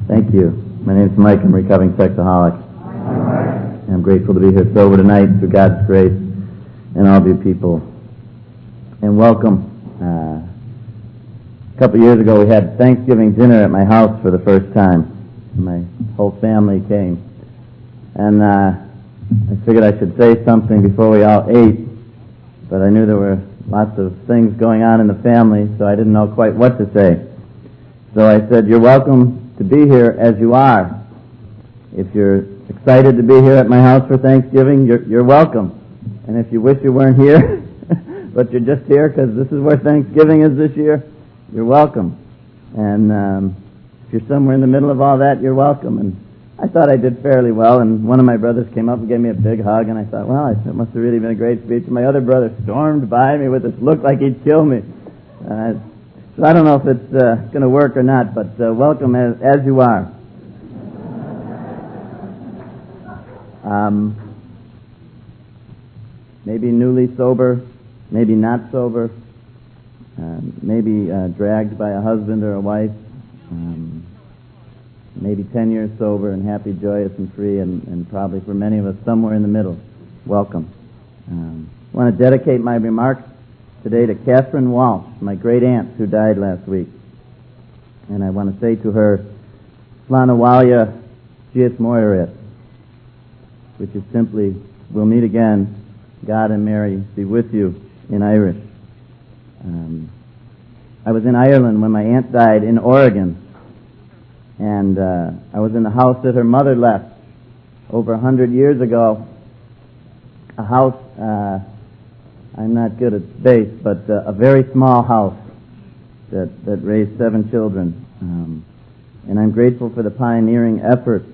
Thank you. My name is Mike. I'm a recovering sexaholic. And I'm grateful to be here sober tonight through God's grace and all of you people. And welcome. A couple years ago we had Thanksgiving dinner at my house for the first time. My whole family came. And I figured I should say something before we all ate, but I knew there were lots of things going on in the family, so I didn't know quite what to say. So I said, you're welcome to be here as you are. If you're excited to be here at my house for Thanksgiving, you're welcome. And if you wish you weren't here, but you're just here because this is where Thanksgiving is this year, you're welcome. And if you're somewhere in the middle of all that, you're welcome. And I thought I did fairly well, and one of my brothers came up and gave me a big hug, and I thought, well, it must have really been a great speech. And my other brother stormed by me with this look like he'd kill me. So I don't know if it's going to work or not, but welcome as you are. Maybe newly sober, maybe not sober, maybe dragged by a husband or a wife, maybe 10 years sober and happy, joyous, and free, and probably for many of us somewhere in the middle. Welcome. I want to dedicate my remarks today to Catherine Walsh, my great aunt who died last week. And I want to say to her, Slanawalia Gias Moirit, which is simply, we'll meet again, God and Mary be with you in Irish. I was in Ireland when my aunt died in Oregon, and I was in the house that her mother left over 100 years ago, a house, I'm not good at space, but a very small house that raised 7 children. And I'm grateful for the pioneering efforts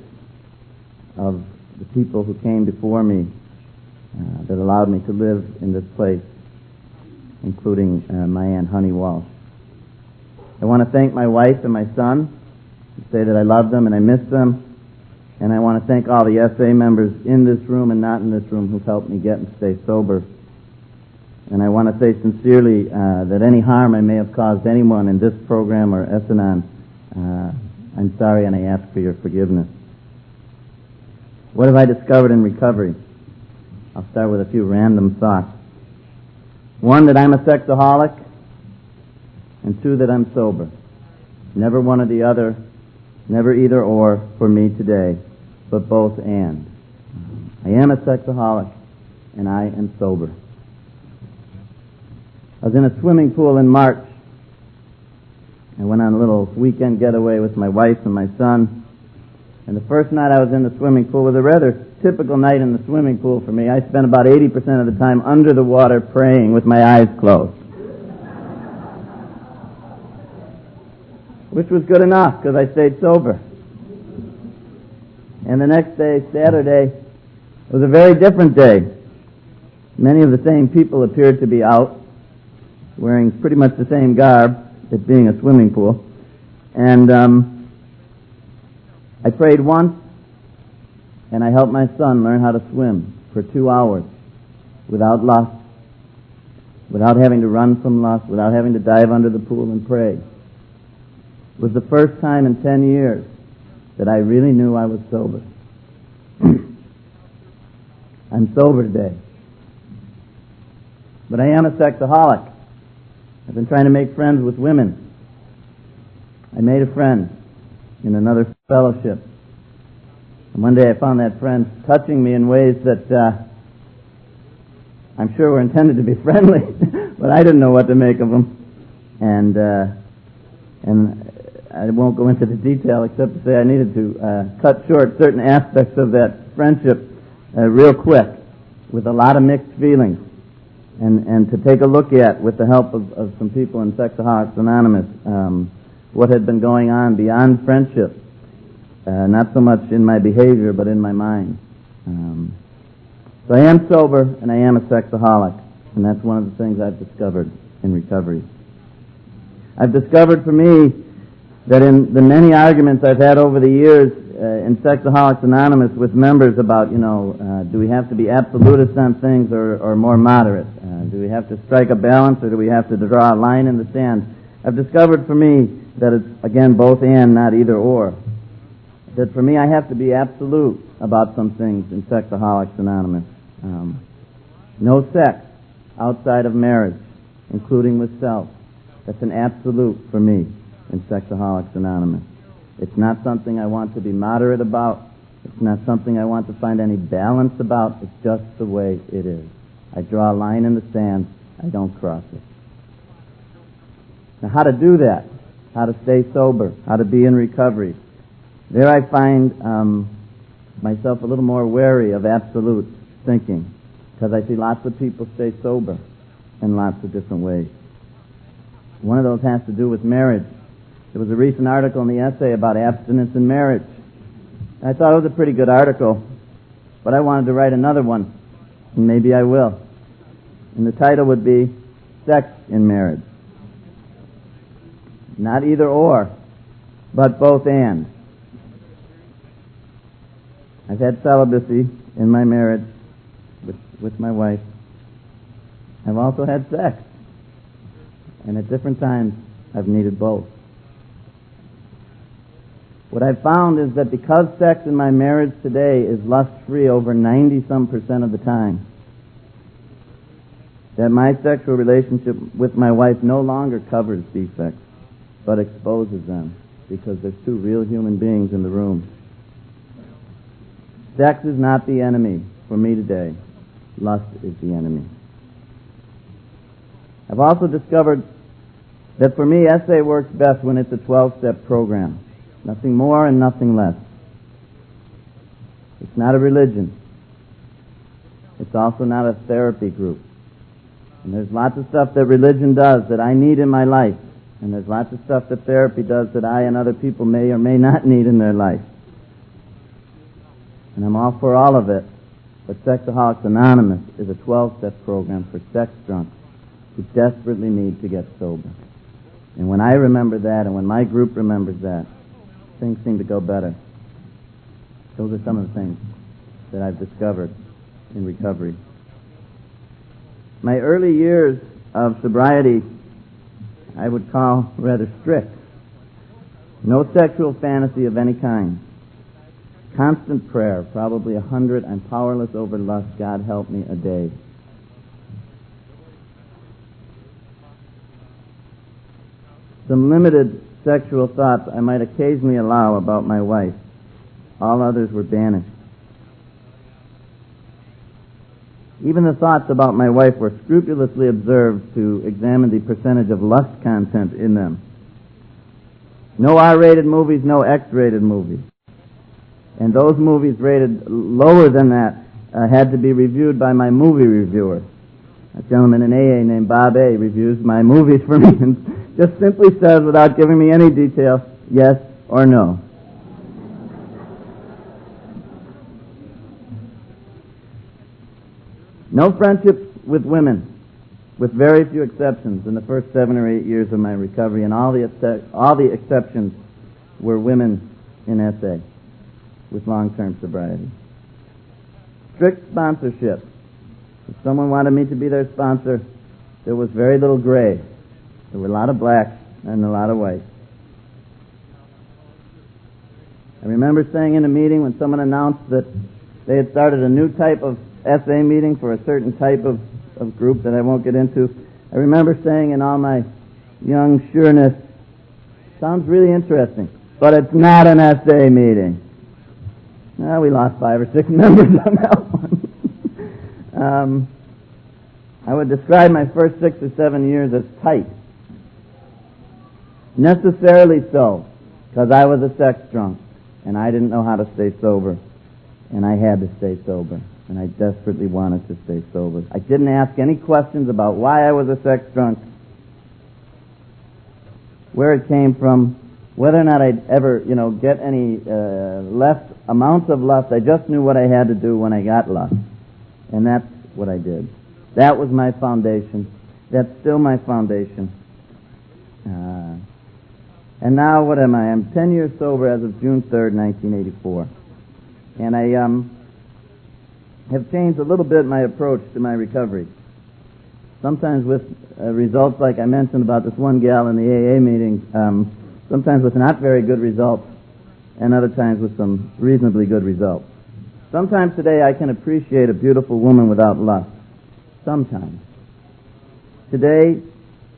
of the people who came before me that allowed me to live in this place, including my Aunt Honey Walsh. I want to thank my wife and my son, and say that I love them and I miss them. And I want to thank all the SA members in this room and not in this room who've helped me get and stay sober. And I want to say sincerely that any harm I may have caused anyone in this program or Essanan, I'm sorry and I ask for your forgiveness. What have I discovered in recovery? I'll start with a few random thoughts. 1, that I'm a sexaholic, and 2, that I'm sober. Never one or the other, never either or for me today, but both and. I am a sexaholic, and I am sober. I was in a swimming pool in March. I went on a little weekend getaway with my wife and my son. And the first night I was in the swimming pool was a rather typical night in the swimming pool for me. I spent about 80% of the time under the water praying with my eyes closed. Which was good enough because I stayed sober. And the next day, Saturday, was a very different day. Many of the same people appeared to be out, wearing pretty much the same garb, it being a swimming pool. And I prayed once, and I helped my son learn how to swim for 2 hours without lust, without having to run from lust, without having to dive under the pool and pray. It was the first time in 10 years that I really knew I was sober. I'm sober today. But I am a sexaholic. I've been trying to make friends with women. I made a friend in another fellowship. And one day I found that friend touching me in ways that I'm sure were intended to be friendly, but I didn't know what to make of them. And I won't go into the detail except to say I needed to cut short certain aspects of that friendship real quick with a lot of mixed feelings. And to take a look at, with the help of some people in Sexaholics Anonymous, what had been going on beyond friendship, not so much in my behavior, but in my mind. So I am sober, and I am a sexaholic, and that's one of the things I've discovered in recovery. I've discovered for me that in the many arguments I've had over the years in Sexaholics Anonymous with members about, do we have to be absolutist on things or more moderate? Do we have to strike a balance or do we have to draw a line in the sand? I've discovered for me that it's, again, both and, not either or. that for me I have to be absolute about some things in Sexaholics Anonymous. No sex outside of marriage, including with self. That's an absolute for me in Sexaholics Anonymous. It's not something I want to be moderate about. It's not something I want to find any balance about. It's just the way it is. I draw a line in the sand. I don't cross it. Now, how to do that? How to stay sober? How to be in recovery? There I find myself a little more wary of absolute thinking, because I see lots of people stay sober in lots of different ways. One of those has to do with marriage. There was a recent article in the essay about abstinence in marriage. I thought it was a pretty good article, but I wanted to write another one, and maybe I will. And the title would be Sex in Marriage. Not either or, but both and. I've had celibacy in my marriage with my wife. I've also had sex. And at different times, I've needed both. What I've found is that because sex in my marriage today is lust-free over 90-some% of the time, that my sexual relationship with my wife no longer covers defects, but exposes them, because there's two real human beings in the room. Sex is not the enemy for me today. Lust is the enemy. I've also discovered that for me, SA works best when it's a 12-step program. Nothing more and nothing less. It's not a religion. It's also not a therapy group. And there's lots of stuff that religion does that I need in my life. And there's lots of stuff that therapy does that I and other people may or may not need in their life. And I'm all for all of it. But Sexaholics Anonymous is a 12-step program for sex drunks who desperately need to get sober. And when I remember that, and when my group remembers that, things seem to go better. Those are some of the things that I've discovered in recovery. My early years of sobriety I would call rather strict. No sexual fantasy of any kind. Constant prayer, probably 100, I'm powerless over lust, God help me, a day. Some limited sexual thoughts I might occasionally allow about my wife. All others were banished. Even the thoughts about my wife were scrupulously observed to examine the percentage of lust content in them. No R-rated movies, no X-rated movies. And those movies rated lower than that had to be reviewed by my movie reviewer. A gentleman in AA named Bob A. reviews my movies for me and just simply says, without giving me any detail, yes or no. No friendships with women, with very few exceptions, in the first 7 or 8 years of my recovery, and all the exceptions were women in SA with long-term sobriety. Strict sponsorship. If someone wanted me to be their sponsor, there was very little gray. There were a lot of blacks and a lot of whites. I remember saying in a meeting when someone announced that they had started a new type of SA meeting for a certain type of group that I won't get into. I remember saying in all my young sureness, sounds really interesting, but it's not an SA meeting. Well, we lost 5 or 6 members on that one. I would describe my first 6 or 7 years as tight. Necessarily so, because I was a sex drunk, and I didn't know how to stay sober, and I had to stay sober, and I desperately wanted to stay sober. I didn't ask any questions about why I was a sex drunk, where it came from, whether or not I'd ever, get any less amounts of lust. I just knew what I had to do when I got lust, and that's what I did. That was my foundation. That's still my foundation. And now, what am I? I'm 10 years sober as of June 3rd, 1984. And I have changed a little bit my approach to my recovery. Sometimes with results like I mentioned about this one gal in the AA meeting, sometimes with not very good results. and other times with some reasonably good results. Sometimes today I can appreciate a beautiful woman without lust. Sometimes. Today,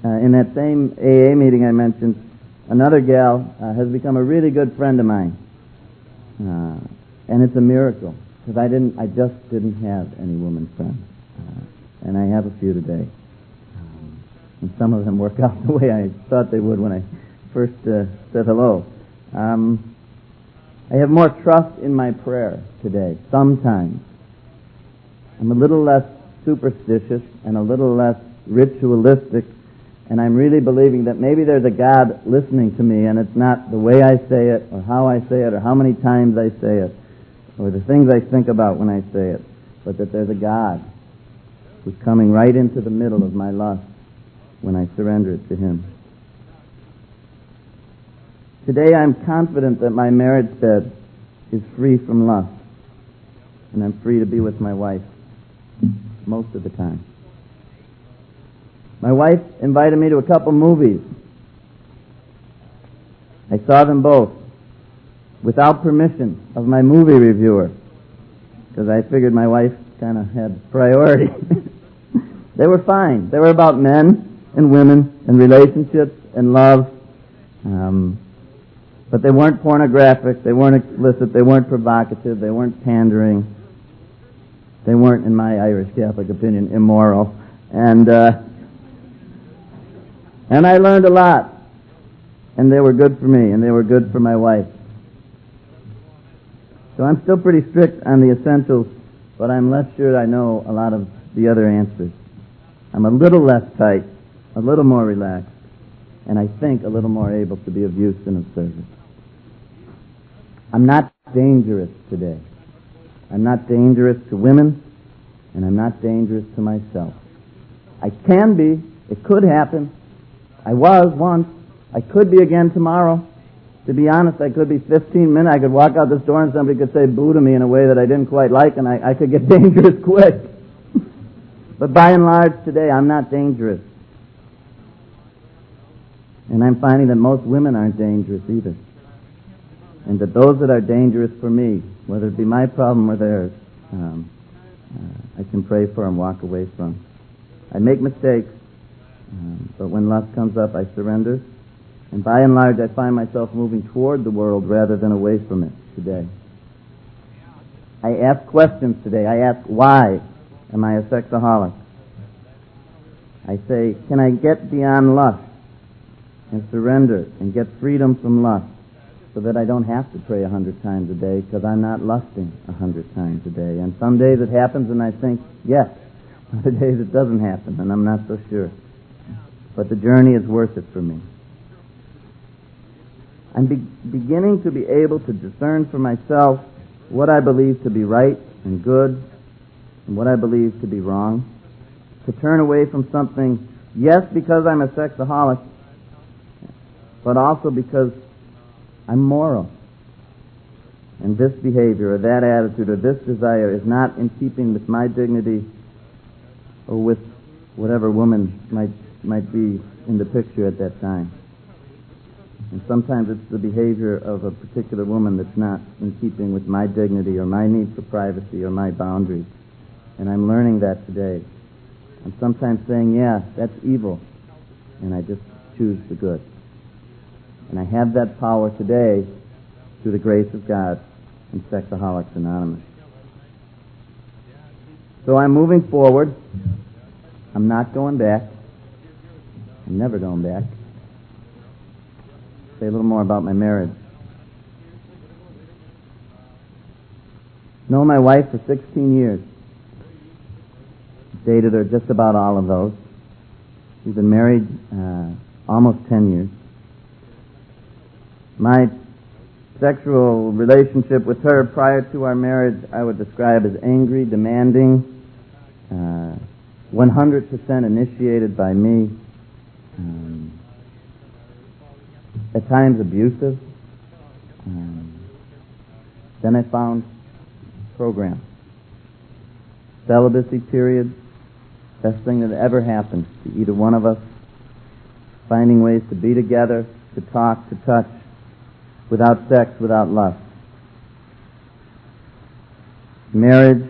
in that same AA meeting I mentioned, another gal has become a really good friend of mine. And it's a miracle, because I just didn't have any woman friends. And I have a few today. And some of them work out the way I thought they would when I first said hello. I have more trust in my prayer today, sometimes. I'm a little less superstitious and a little less ritualistic, and I'm really believing that maybe there's a God listening to me, and it's not the way I say it, or how I say it, or how many times I say it, or the things I think about when I say it, but that there's a God who's coming right into the middle of my lust when I surrender it to Him. Today I'm confident that my marriage bed is free from lust, and I'm free to be with my wife most of the time. My wife invited me to a couple movies. I saw them both without permission of my movie reviewer, because I figured my wife kind of had priority. They were fine. They were about men and women and relationships and love. But they weren't pornographic, they weren't explicit, they weren't provocative, they weren't pandering, they weren't, in my Irish Catholic opinion, immoral. And I learned a lot. And they were good for me, and they were good for my wife. So I'm still pretty strict on the essentials, but I'm less sure I know a lot of the other answers. I'm a little less tight, a little more relaxed, and I think a little more able to be of use and of service. I'm not dangerous today. I'm not dangerous to women, and I'm not dangerous to myself. I can be. It could happen. I was once. I could be again tomorrow. To be honest, I could be 15 minutes. I could walk out this door and somebody could say boo to me in a way that I didn't quite like, and I could get dangerous quick. But by and large today, I'm not dangerous. And I'm finding that most women aren't dangerous either. And that those that are dangerous for me, whether it be my problem or theirs, I can pray for and walk away from. I make mistakes, but when lust comes up, I surrender. And by and large, I find myself moving toward the world rather than away from it today. I ask questions today. I ask, why am I a sexaholic? I say, can I get beyond lust and surrender and get freedom from lust so that I don't have to pray 100 times a day because I'm not lusting 100 times a day? And some days it happens and I think, yes. Other days it doesn't happen and I'm not so sure. But the journey is worth it for me. I'm beginning to be able to discern for myself what I believe to be right and good and what I believe to be wrong. To turn away from something, yes, because I'm a sexaholic, but also because I'm moral. And this behavior or that attitude or this desire is not in keeping with my dignity or with whatever woman might be in the picture at that time. And sometimes it's the behavior of a particular woman that's not in keeping with my dignity or my need for privacy or my boundaries. And I'm learning that today. I'm sometimes saying, yeah, that's evil. And I just choose the good. And I have that power today through the grace of God and Sexaholics Anonymous. So I'm moving forward. I'm not going back. I'm never going back. Say a little more about my marriage. Known my wife for 16 years. Dated her just about all of those. We've been married almost 10 years. My sexual relationship with her prior to our marriage I would describe as angry, demanding, 100% initiated by me. At times abusive. Then I found program. Celibacy period. Best thing that ever happened to either one of us. Finding ways to be together, to talk, to touch, without sex, without lust. Marriage,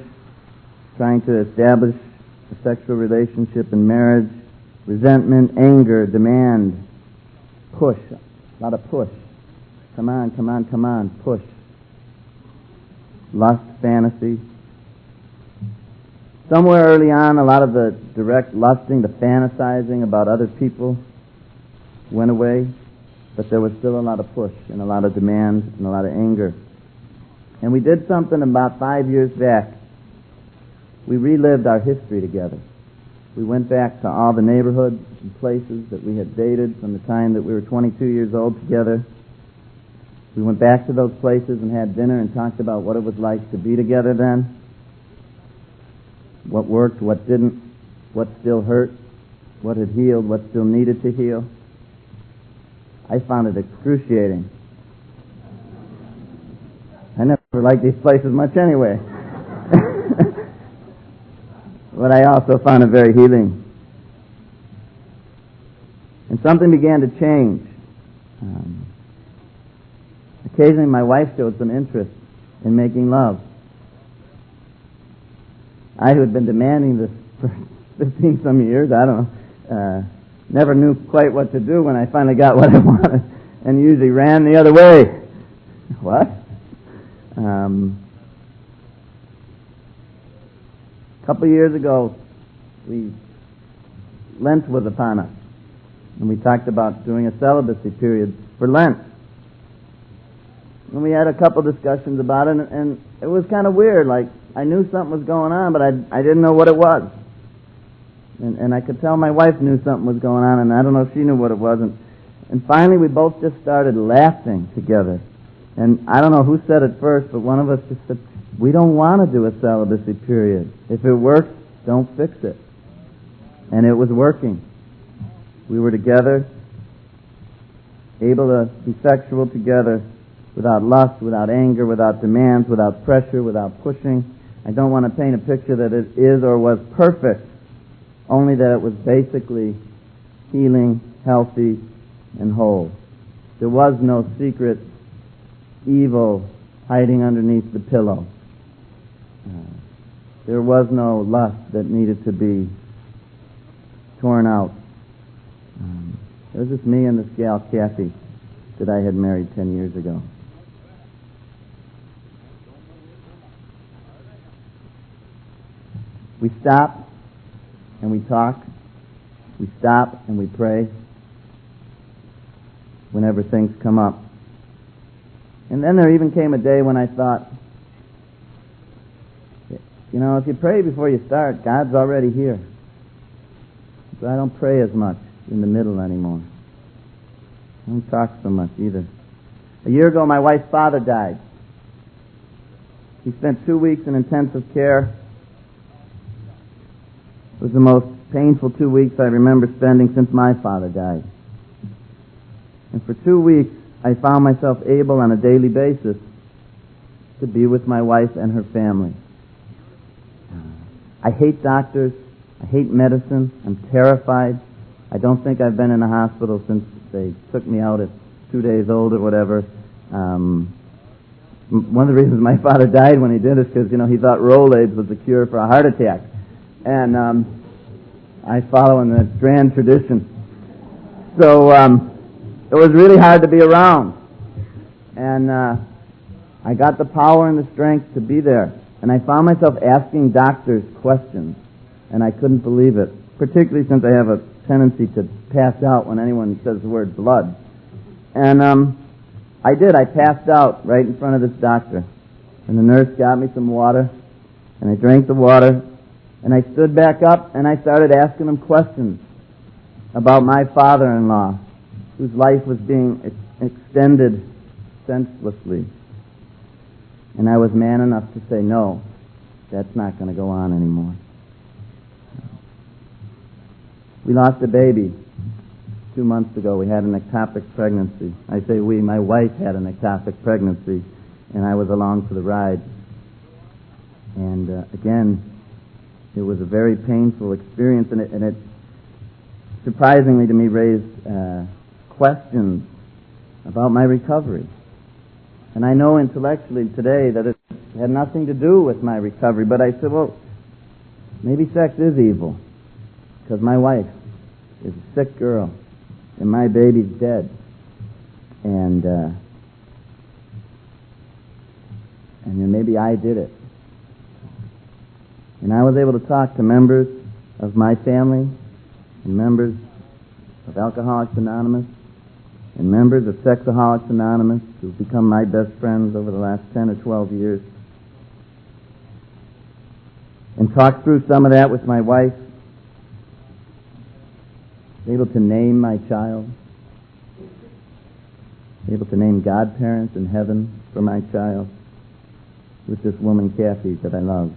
trying to establish a sexual relationship in marriage, resentment, anger, demand, push, a lot of push. Come on, come on, come on, push. Lust, fantasy. Somewhere early on, a lot of the direct lusting, the fantasizing about other people went away, but there was still a lot of push and a lot of demand and a lot of anger. And we did something about 5 years back. We relived our history together. We went back to all the neighborhoods and places that we had dated from the time that we were 22 years old together. We went back to those places and had dinner and talked about what it was like to be together then, what worked, what didn't, what still hurt, what had healed, what still needed to heal. I found it excruciating. I never liked these places much anyway. But I also found it very healing. And something began to change. Occasionally my wife showed some interest in making love. I, who had been demanding this for 15-some years, I don't know, never knew quite what to do when I finally got what I wanted, and usually ran the other way. What? A couple of years ago, Lent was upon us, and we talked about doing a celibacy period for Lent. And we had a couple discussions about it, and it was kind of weird. Like, I knew something was going on, but I didn't know what it was. And I could tell my wife knew something was going on, and I don't know if she knew what it was. And finally, we both just started laughing together. And I don't know who said it first, but one of us just said, we don't want to do a celibacy period. If it works, don't fix it. And it was working. We were together, able to be sexual together, without lust, without anger, without demands, without pressure, without pushing. I don't want to paint a picture that it is or was perfect, only that it was basically healing, healthy, and whole. There was no secret evil hiding underneath the pillow. There was no lust that needed to be torn out. It was just me and this gal, Kathy, that I had married 10 years ago. We stop and we talk. We stop and we pray whenever things come up. And then there even came a day when I thought, you know, if you pray before you start, God's already here. So I don't pray as much in the middle anymore. I don't talk so much either. A year ago, my wife's father died. He spent 2 weeks in intensive care. It was the most painful 2 weeks I remember spending since my father died. And for 2 weeks, I found myself able on a daily basis to be with my wife and her family. I hate doctors. I hate medicine. I'm terrified. I don't think I've been in a hospital since they took me out at 2 days old or whatever. One of the reasons my father died when he did is because, he thought Rolaids was the cure for a heart attack. And I follow in the Strand tradition. So it was really hard to be around. And I got the power and the strength to be there. And I found myself asking doctors questions, and I couldn't believe it, particularly since I have a tendency to pass out when anyone says the word blood. And I did. I passed out right in front of this doctor. And the nurse got me some water, and I drank the water, and I stood back up, and I started asking him questions about my father-in-law, whose life was being extended senselessly. And I was man enough to say, no, that's not going to go on anymore. We lost a baby 2 months ago. We had an ectopic pregnancy. I say we, my wife had an ectopic pregnancy, and I was along for the ride. And again, it was a very painful experience, and it surprisingly to me raised questions about my recovery. And I know intellectually today that it had nothing to do with my recovery, but I said, well, maybe sex is evil, because my wife is a sick girl, and my baby's dead. And then maybe I did it. And I was able to talk to members of my family, and members of Alcoholics Anonymous, and members of Sexaholics Anonymous, who've become my best friends over the last 10 or 12 years, and talked through some of that with my wife, able to name my child, able to name godparents in heaven for my child with this woman, Kathy, that I love.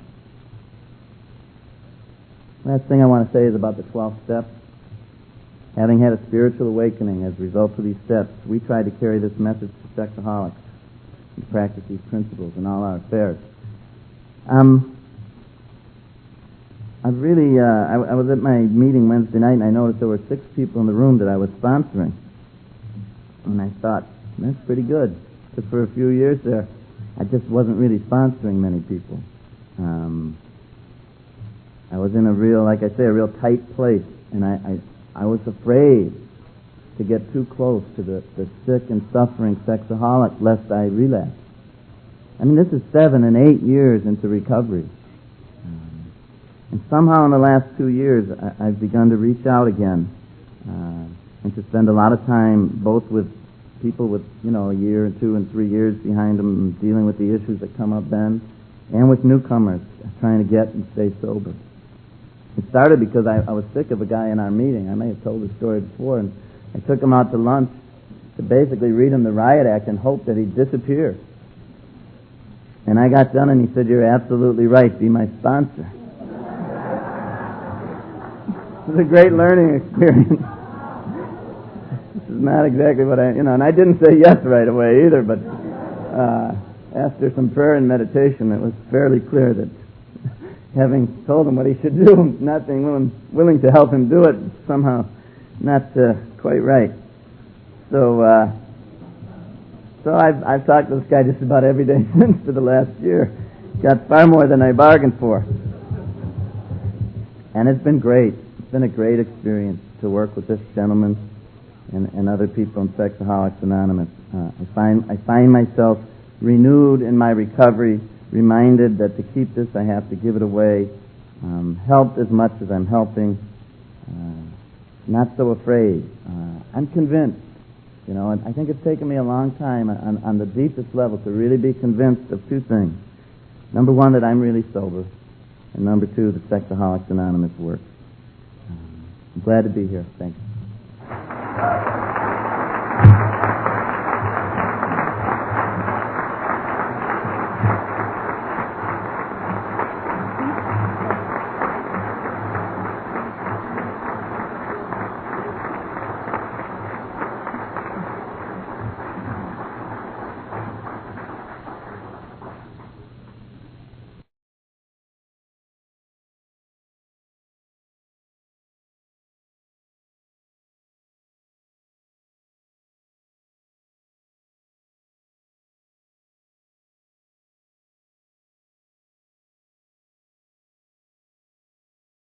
Last thing I want to say is about the 12th step. Having had a spiritual awakening as a result of these steps, we try to carry this message to sexaholics and practice these principles in all our affairs. I was at my meeting Wednesday night, and I noticed there were 6 people in the room that I was sponsoring. And I thought, that's pretty good. Because for a few years there, I just wasn't really sponsoring many people. I was in a real tight place, and I was afraid to get too close to the sick and suffering sexaholic lest I relapse. I mean, this is 7 and 8 years into recovery. And somehow in the last 2 years, I've begun to reach out again and to spend a lot of time both with people with, a year and 2 and 3 years behind them dealing with the issues that come up then, and with newcomers trying to get and stay sober. It started because I was sick of a guy in our meeting. I may have told this story before, and I took him out to lunch to basically read him the riot act and hope that he'd disappear. And I got done and he said, "You're absolutely right, be my sponsor." It was a great learning experience. This is not exactly what and I didn't say yes right away either, but after some prayer and meditation, it was fairly clear that having told him what he should do, not being willing to help him do it, somehow not quite right. So I've talked to this guy just about every day since for the last year. Got far more than I bargained for. And it's been great. It's been a great experience to work with this gentleman and other people in Sexaholics Anonymous. I find myself renewed in my recovery, reminded that to keep this I have to give it away, helped as much as I'm helping, not so afraid. I'm convinced, and I think it's taken me a long time on the deepest level to really be convinced of 2 things. Number 1, that I'm really sober, and number 2, that Sexaholics Anonymous works. I'm glad to be here. Thanks.